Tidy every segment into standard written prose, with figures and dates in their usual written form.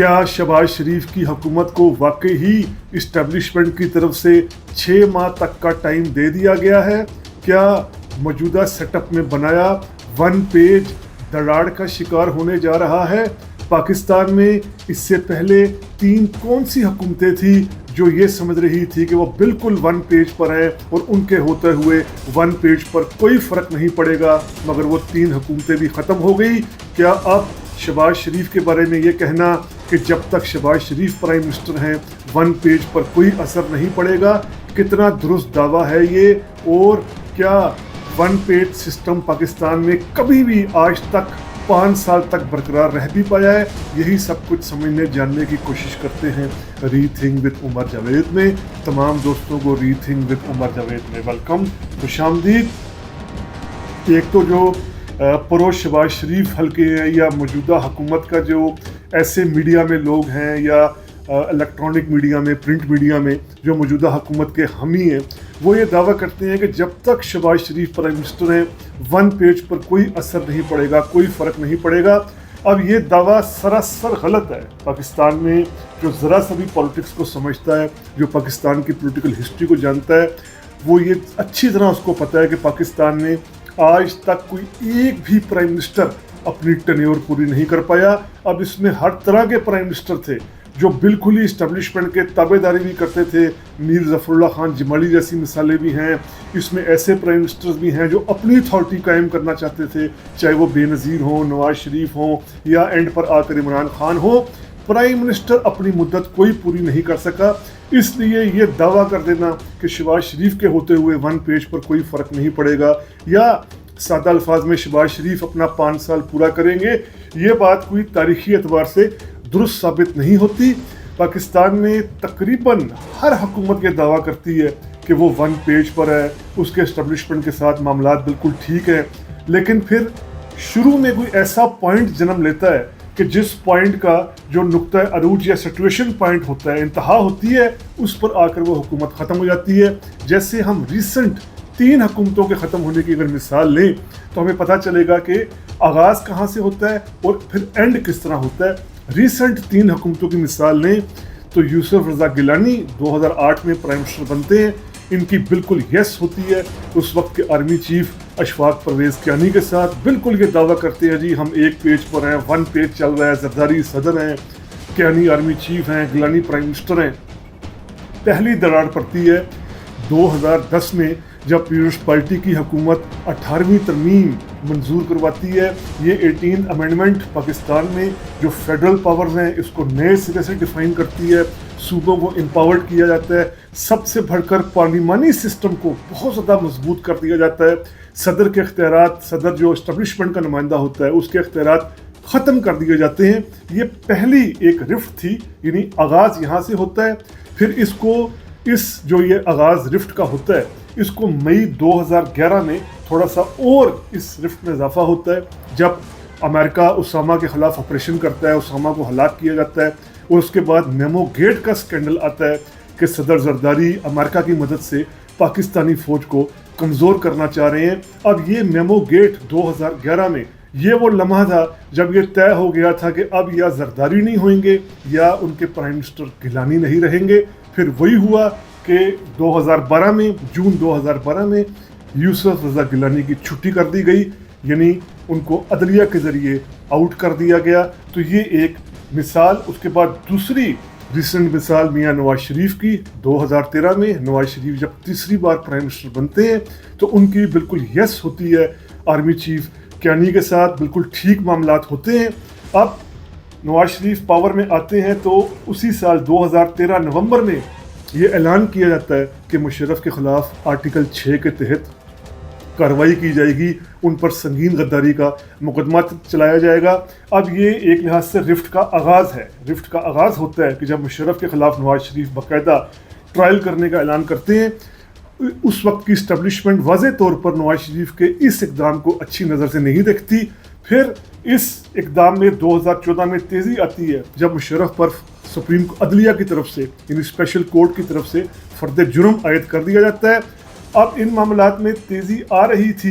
क्या शहबाज शरीफ की हुकूमत को वाकई ही इस्टेब्लिशमेंट की तरफ से 6 माह तक का टाइम दे दिया गया है? क्या मौजूदा सेटअप में बनाया वन पेज दराड़ का शिकार होने जा रहा है? पाकिस्तान में इससे पहले 3 कौन सी हुकूमतें थी जो ये समझ रही थी कि वो बिल्कुल वन पेज पर है और उनके होते हुए वन पेज पर कोई फ़र्क नहीं पड़ेगा, मगर वो 3 हुकूमतें भी ख़त्म हो गई। क्या अब शहबाज शरीफ के बारे में ये कहना कि जब तक शहबाज शरीफ प्राइम मिनिस्टर हैं वन पेज पर कोई असर नहीं पड़ेगा, कितना दुरुस्त दावा है ये? और क्या वन पेज सिस्टम पाकिस्तान में कभी भी आज तक 5 साल तक बरकरार रह भी पाया है? यही सब कुछ समझने जानने की कोशिश करते हैं रीथिंक विद उमर जावेद में। तमाम दोस्तों को रीथिंक विद उमर जावेद में वेलकम, खुशामदीद। एक तो जो प्रो शहबाज शरीफ हल्के हैं या मौजूदा हुकूमत का जो ऐसे मीडिया में लोग हैं या इलेक्ट्रॉनिक मीडिया में, प्रिंट मीडिया में जो मौजूदा हुकूमत के हामी हैं, वो ये दावा करते हैं कि जब तक शहबाज शरीफ प्राइम मिनिस्टर हैं वन पेज पर कोई असर नहीं पड़ेगा, कोई फ़र्क नहीं पड़ेगा। अब ये दावा सरासर गलत है। पाकिस्तान में जो ज़रा सा भी पॉलिटिक्स को समझता है, जो पाकिस्तान की पॉलिटिकल हिस्ट्री को जानता है, वो ये अच्छी तरह उसको पता है कि पाकिस्तान में आज तक कोई एक भी प्राइम मिनिस्टर अपनी टेन्योर पूरी नहीं कर पाया। अब इसमें हर तरह के प्राइम मिनिस्टर थे जो बिल्कुल ही इस्टेब्लिशमेंट के ताबेदारी भी करते थे। मीर ज़फ़रुल्लाह खान जमाली जैसी मिसालें भी हैं। इसमें ऐसे प्राइम मिनिस्टर्स भी हैं जो अपनी अथॉरिटी कायम करना चाहते थे, चाहे वो बेनज़ीर हों, नवाज शरीफ हों या एंड पर आकर इमरान खान हो। प्राइम मिनिस्टर अपनी मुद्दत कोई पूरी नहीं कर सका, इसलिए ये दावा कर देना कि शहबाज शरीफ के होते हुए वन पेज पर कोई फ़र्क नहीं पड़ेगा या सादा अल्फाज में शहबाज शरीफ अपना 5 साल पूरा करेंगे, ये बात कोई तारीखी एतबार से दुरुस्त साबित नहीं होती। पाकिस्तान में तकरीबन हर हुकूमत ये दावा करती है कि वो वन पेज पर है, उसके इस्टेब्लिशमेंट के साथ मामला बिल्कुल ठीक है, लेकिन फिर शुरू में कोई ऐसा पॉइंट जन्म लेता है कि जिस पॉइंट का जो नुक्ता अरूज या सिचुएशन पॉइंट होता है, इंतहा होती है, उस पर आकर वो हुकूमत ख़त्म हो जाती है। जैसे हम रिसेंट 3 हुकूमतों के ख़त्म होने की अगर मिसाल लें तो हमें पता चलेगा कि आगाज़ कहाँ से होता है और फिर एंड किस तरह होता है। रिसेंट 3 हुकूमतों की मिसाल लें तो यूसुफ रज़ा गिलानी 2008 में प्राइम मिनिस्टर बनते हैं, इनकी बिल्कुल यस होती है। उस वक्त के आर्मी चीफ अशफाक परवेज़ कियानी के साथ बिल्कुल ये दावा करते हैं, जी हम एक पेज पर हैं, वन पेज चल रहा है, जरदारी सदर हैं, कियानी आर्मी चीफ हैं, गिलानी प्राइम मिनिस्टर हैं। पहली दरार पड़ती है 2010 में जब पीपुल्स पार्टी की हुकूमत 18वीं तरमीम मंजूर करवाती है। ये 18th अमेंडमेंट पाकिस्तान में जो फेडरल पावर्स हैं इसको नए सिरे से डिफाइन करती है, सूबों को एम्पावर्ड किया जाता है। सबसे बढ़कर पार्लिमानी सिस्टम को बहुत ज़्यादा मजबूत कर दिया जाता है। सदर के इख्तियारात, सदर जो इस्टेब्लिशमेंट का नुमाइंदा होता है, उसके इख्तियारात ख़त्म कर दिए जाते हैं। ये पहली एक रिफ्ट थी, यानी आगाज़ यहाँ से होता है। फिर इस जो ये आगाज़ रिफ्ट का होता है, इसको मई 2011 में थोड़ा सा और इस रिफ्ट में इजाफा होता है जब अमेरिका उसामा के ख़िलाफ़ ऑपरेशन करता है, उसामा को हलाक किया जाता है। और उसके बाद मेमो गेट का स्कैंडल आता है कि सदर जरदारी अमेरिका की मदद से पाकिस्तानी फ़ौज को कमज़ोर करना चाह रहे हैं। अब ये मेमो गेट 2011 में ये वो लम्हा था जब ये तय हो गया था कि अब या जरदारी नहीं होंगे या उनके प्राइम मिनिस्टर गिलानी नहीं रहेंगे। फिर वही हुआ कि 2012 में, जून 2012 में यूसुफ रज़ा गिलानी की छुट्टी कर दी गई, यानी उनको अदलिया के ज़रिए आउट कर दिया गया। तो ये एक मिसाल। उसके बाद दूसरी रिसेंट मिसाल मियां नवाज शरीफ की 2013 में। नवाज शरीफ जब तीसरी बार प्राइम मिनिस्टर बनते हैं तो उनकी बिल्कुल यस होती है आर्मी चीफ कियानी के साथ, बिल्कुल ठीक मामलात होते हैं। अब नवाज शरीफ पावर में आते हैं तो उसी साल 2013 नवंबर में ये ऐलान किया जाता है कि मुशर्रफ के ख़िलाफ़ आर्टिकल 6 के तहत कार्रवाई की जाएगी, उन पर संगीन गद्दारी का मुकदमा चलाया जाएगा। अब ये एक लिहाज से रिफ्ट का आगाज़ है। रिफ्ट का आगाज़ होता है कि जब मुशर्रफ के ख़िलाफ़ नवाज शरीफ बाकायदा ट्रायल करने का ऐलान करते हैं। उस वक्त की इस्टेब्लिशमेंट वाज़े तौर पर नवाज शरीफ के इस इक़दाम को अच्छी नज़र से नहीं देखती। फिर इस इक़दाम में 2014 में तेज़ी आती है जब मुशर्रफ पर सुप्रीम अदलिया की तरफ से, यानी स्पेशल कोर्ट की तरफ से फ़र्द जुर्म आयद कर दिया जाता है। अब इन मामलात में तेज़ी आ रही थी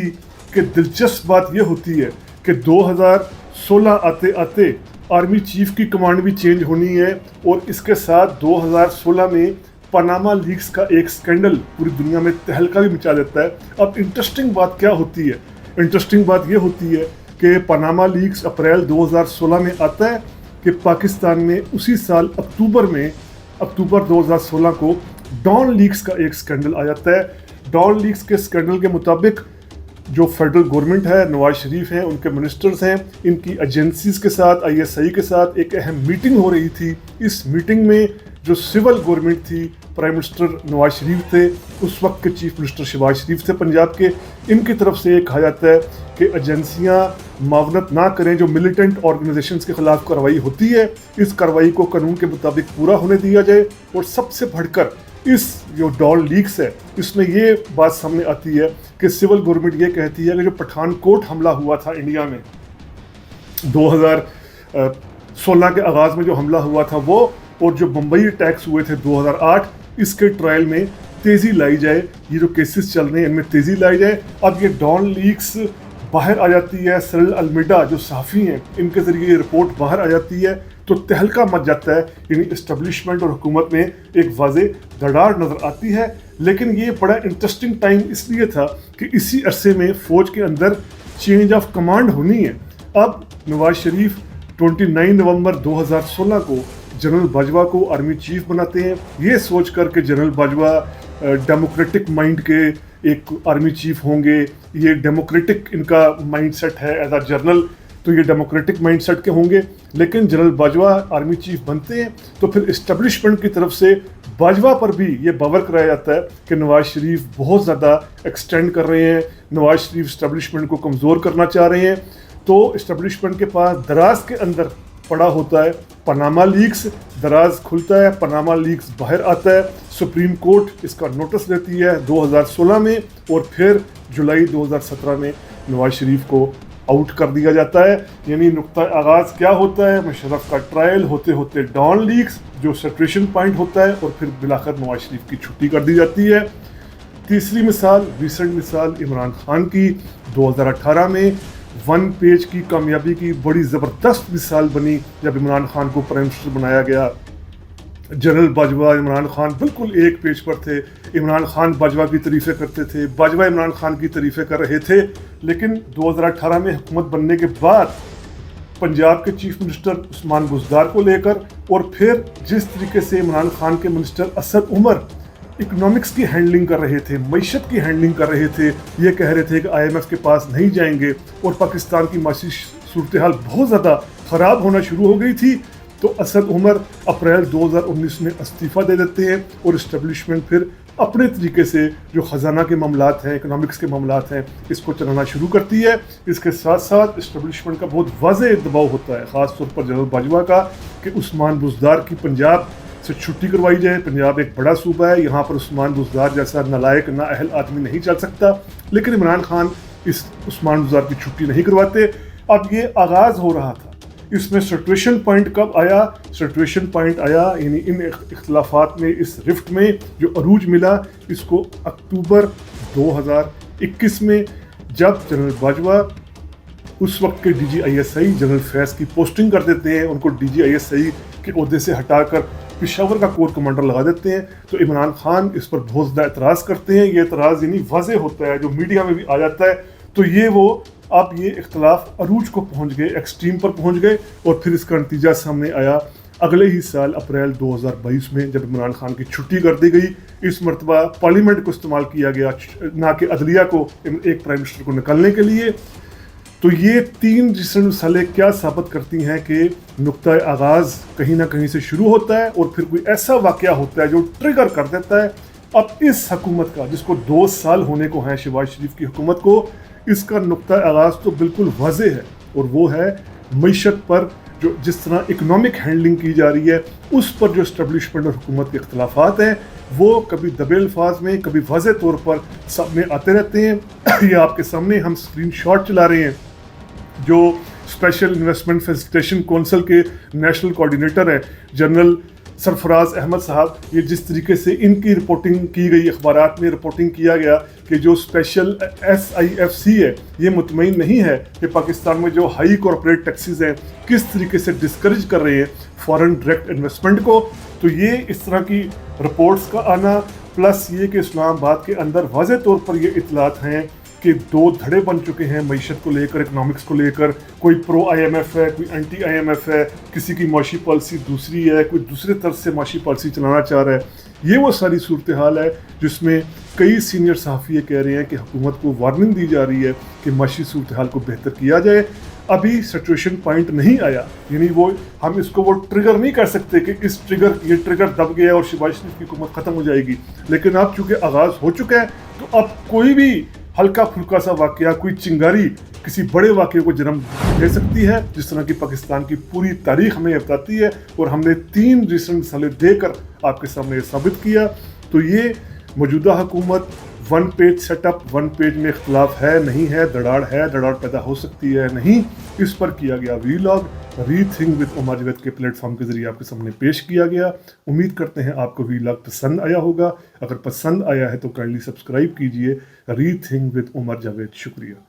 कि दिलचस्प बात यह होती है कि 2016 आते आते आर्मी चीफ की कमांड भी चेंज होनी है और इसके साथ 2016 में पनामा लीक्स का एक स्कैंडल पूरी दुनिया में तहलका भी मचा देता है। अब इंटरेस्टिंग बात क्या होती है? इंटरेस्टिंग बात ये होती है कि पनामा लीक्स अप्रैल 2016 में आता है कि पाकिस्तान में उसी साल अक्टूबर 2016 को डॉन लीक्स का एक स्कैंडल आ जाता है। डॉन लीक्स के स्कैंडल के मुताबिक जो फेडरल गवर्नमेंट है, नवाज शरीफ हैं, उनके मिनिस्टर्स हैं, इनकी एजेंसीज के साथ, ISI के साथ एक अहम मीटिंग हो रही थी। इस मीटिंग में जो सिविल गवर्नमेंट थी, प्राइम मिनिस्टर नवाज शरीफ थे, उस वक्त के चीफ मिनिस्टर शहबाज शरीफ थे पंजाब के, इनकी तरफ से ये कहा जाता है कि एजेंसियां मावनत ना करें, जो मिलिटेंट ऑर्गेनाइजेशंस के खिलाफ कार्रवाई होती है इस कार्रवाई को कानून के मुताबिक पूरा होने दिया जाए। और सबसे बढ़कर इस जो डॉन लीक्स है इसमें ये बात सामने आती है कि सिविल गवर्नमेंट ये कहती है कि जो पठानकोट हमला हुआ था इंडिया में 2016 के आगाज़ में जो हमला हुआ था वो, और जो मुंबई अटैक्स हुए थे 2008, इसके ट्रायल में तेज़ी लाई जाए, ये जो केसेस चल रहे हैं इनमें तेज़ी लाई जाए। अब ये डॉन लीक्स बाहर आ जाती है, सिरिल अलमीडा जो सहाफ़ी हैं इनके ज़रिए ये रिपोर्ट बाहर आ जाती है तो तहलका मच जाता है, यानी इस्टेब्लिशमेंट और हुकूमत में एक वाज़े दरार नज़र आती है। लेकिन ये बड़ा इंटरेस्टिंग टाइम इसलिए था कि इसी अरसे में फ़ौज के अंदर चेंज ऑफ कमांड होनी है। अब नवाज शरीफ 29 नवंबर 2016 को जनरल बाजवा को आर्मी चीफ बनाते हैं, ये सोच कर के जनरल बाजवा डेमोक्रेटिक माइंड के एक आर्मी चीफ होंगे, ये डेमोक्रेटिक इनका माइंडसेट है एज अ जनरल, तो ये डेमोक्रेटिक माइंडसेट के होंगे। लेकिन जनरल बाजवा आर्मी चीफ बनते हैं तो फिर इस्टेब्लिशमेंट की तरफ से बाजवा पर भी ये बावर कराया जाता है कि नवाज शरीफ बहुत ज़्यादा एक्सटेंड कर रहे हैं, नवाज शरीफ इस्टेब्लिशमेंट को कमज़ोर करना चाह रहे हैं। तो इस्टेब्लिशमेंट के पास दराज के अंदर पड़ा होता है पनामा लीक्स, दराज खुलता है, पनामा लीक्स बाहर आता है, सुप्रीम कोर्ट इसका नोटिस देती है 2016 में, और फिर जुलाई 2017 में नवाज शरीफ को आउट कर दिया जाता है। यानी नुक्ता आगाज़ क्या होता है? मुशर्रफ का ट्रायल होते होते डॉन लीक्स जो सैचुरेशन पॉइंट होता है, और फिर बिलाखर नवाज शरीफ की छुट्टी कर दी जाती है। तीसरी मिसाल, रिसेंट मिसाल इमरान खान की 2018 में 1 पेज की कामयाबी की बड़ी ज़बरदस्त मिसाल बनी जब इमरान खान को प्राइम मिनिस्टर बनाया गया। जनरल बाजवा इमरान खान बिल्कुल एक पेज पर थे, इमरान खान बाजवा की तारीफ़ें करते थे, बाजवा इमरान खान की तारीफ़ें कर रहे थे। लेकिन 2018 में हुकूमत बनने के बाद पंजाब के चीफ मिनिस्टर उस्मान बुज़दार को लेकर, और फिर जिस तरीके से इमरान खान के मिनिस्टर असद उमर इकोनॉमिक्स की हैंडलिंग कर रहे थे, मईशत की हैंडलिंग कर रहे थे, ये कह रहे थे कि IMF के पास नहीं जाएंगे, और पाकिस्तान की माशी सूरत हाल बहुत ज़्यादा ख़राब होना शुरू हो गई थी, तो असद उमर अप्रैल 2019 में इस्तीफ़ा दे देते हैं और इस्टेब्लिशमेंट फिर अपने तरीके से जो ख़जाना के मामलात हैं, इकोनॉमिक्स के मामलात हैं, इसको चलाना शुरू करती है। इसके साथ साथ इस्टेब्लिशमेंट का बहुत वाज़ेह दबाव होता है, ख़ास तौर पर जनरल बाजवा का, कि उस्मान बुज़दार की पंजाब से छुट्टी करवाई जाए। पंजाब एक बड़ा सूबा है, यहाँ पर उस्मान बुज़दार जैसा नालायक नाअहल आदमी नहीं चल सकता, लेकिन इमरान खान इस उस्मान बुज़दार की छुट्टी नहीं करवाते। अब ये आगाज़ हो रहा था, इसमें सिचुएशन पॉइंट कब आया? सिचुएशन पॉइंट आया यानी इन इख्तलाफात में, इस रिफ्ट में जो अरूज मिला, इसको अक्टूबर 2021 में, जब जनरल बाजवा उस वक्त के DG/ISI जनरल फैज़ की पोस्टिंग कर देते हैं, उनको DG/ISI के ओहदे से हटाकर पेशावर का कोर कमांडर लगा देते हैं। तो इमरान खान इस पर बहुत ज़्यादा एतराज़ करते हैं, ये एतराज़ यानी वाज़ेह होता है, जो मीडिया में भी आ जाता है। तो ये वो अब ये इख्तलाफ अरूज को पहुंच गए, एक्सट्रीम पर पहुंच गए, और फिर इसका नतीजा सामने आया अगले ही साल अप्रैल 2022 में, जब इमरान खान की छुट्टी कर दी गई। इस मरतबा पार्लियामेंट को इस्तेमाल किया गया, ना कि अदलिया को, एक प्राइम मिनिस्टर को निकालने के लिए। तो ये 3 रिसेंट मिसालें क्या साबित करती हैं कि नुक्ता आगाज़ कहीं ना कहीं से शुरू होता है, और फिर कोई ऐसा वाक़या होता है जो ट्रिगर कर देता है। अब इस हुकूमत का, जिसको 2 साल होने को हैं शहबाज शरीफ की हुकूमत को, इसका नुक्ता आगाज़ तो बिल्कुल वाज़ेह है, और वो है मईशत पर जो जिस तरह इकोनॉमिक हैंडलिंग की जा रही है, उस पर जो इस्टेब्लिशमेंट और हुकूमत के इख्तलाफात हैं, वो कभी दबे अल्फाज में, कभी वाज़ेह तौर पर सामने आते रहते हैं। ये आपके सामने हम स्क्रीन शॉट चला रहे हैं, जो स्पेशल इन्वेस्टमेंट फैसिलिटेशन काउंसिल के नेशनल कोऑर्डिनेटर हैं जनरल सरफराज अहमद साहब, ये जिस तरीके से इनकी रिपोर्टिंग की गई, अखबारात में रिपोर्टिंग किया गया कि जो स्पेशल SIFC है ये मुतमईन नहीं है कि पाकिस्तान में जो हाई कॉर्पोरेट टैक्सेस हैं किस तरीके से डिस्करेज कर रहे हैं फॉरेन डायरेक्ट इन्वेस्टमेंट को। तो ये इस तरह की रिपोर्ट्स का आना, प्लस ये कि इस्लामाबाद के अंदर वाज़े तौर पर ये इतलात हैं कि दो धड़े बन चुके हैं मईशत को लेकर, इकनॉमिक्स को लेकर। कोई प्रो IMF है, कोई एंटी IMF है, किसी की माशी पॉलिसी दूसरी है, कोई दूसरे तरफ से माशी पॉलिसी चलाना चाह रहा है। ये वो सारी सूरत हाल है जिसमें कई सीनियर सहाफ़ी ये कह रहे हैं कि हुकूमत को वार्निंग दी जा रही है कि माशी सूरत हाल को बेहतर किया जाए। अभी सिचुएशन पॉइंट नहीं आया, यानी वो हम इसको वो ट्रिगर नहीं कर सकते कि ये ट्रिगर दब गया और शहबाज शरीफ की हुकूमत ख़त्म हो जाएगी। लेकिन अब चूँकि आगाज़ हो चुका है तो अब कोई भी हल्का फुल्का सा वाकया, कोई चिंगारी किसी बड़े वाकये को जन्म दे सकती है, जिस तरह की पाकिस्तान की पूरी तारीख हमें बताती है और हमने 3 रिसेंट मिसालें देकर आपके सामने ये साबित किया। तो ये मौजूदा हुकूमत one page setup, one page में इख्तलाफ है नहीं है, दराड़ पैदा हो सकती है नहीं, इस पर किया गया vlog rethink with Umar Javed के प्लेटफॉर्म के जरिए आपके सामने पेश किया गया। उम्मीद करते हैं आपको वीलॉग पसंद आया होगा। अगर पसंद आया है तो काइंडली सब्सक्राइब कीजिए रीथिंक विद उमर जावेद। शुक्रिया।